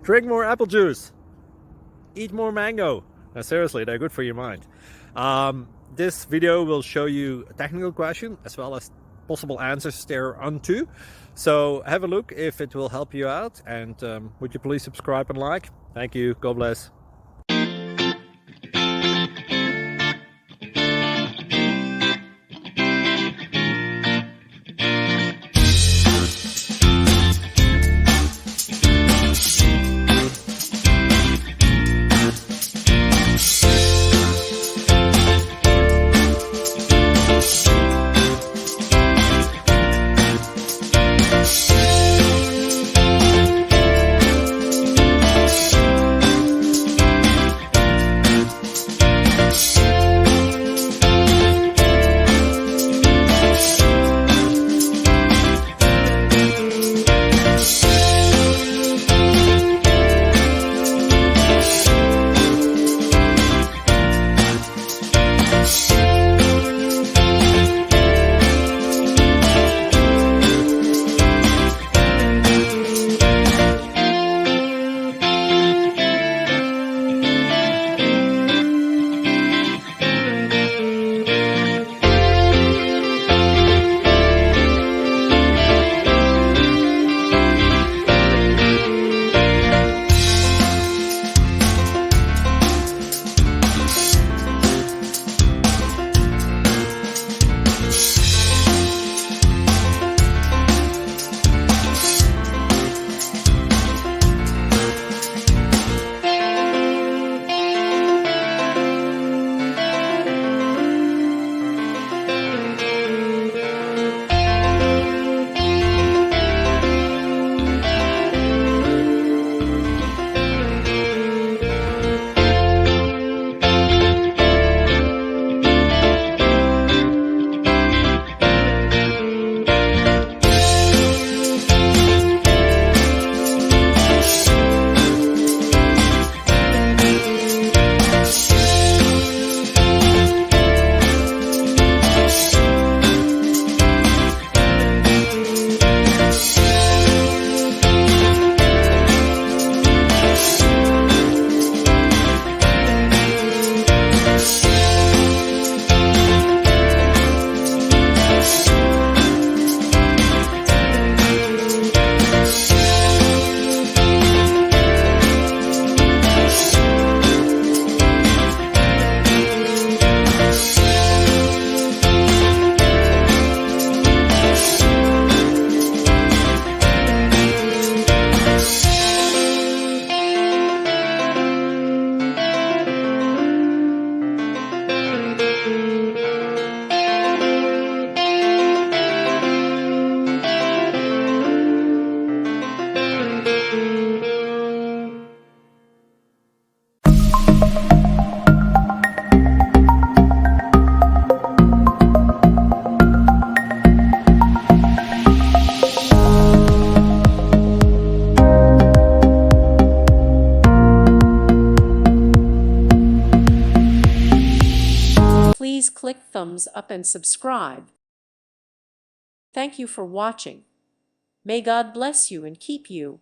Drink more apple juice. Eat more mango. Now, seriously, they're good for your mind. This video will show you a technical question as well as possible answers thereunto. So have a look if it will help you out, and would you please subscribe and like? Thank you. God bless. Please click thumbs up and subscribe. Thank you for watching. May God bless you and keep you.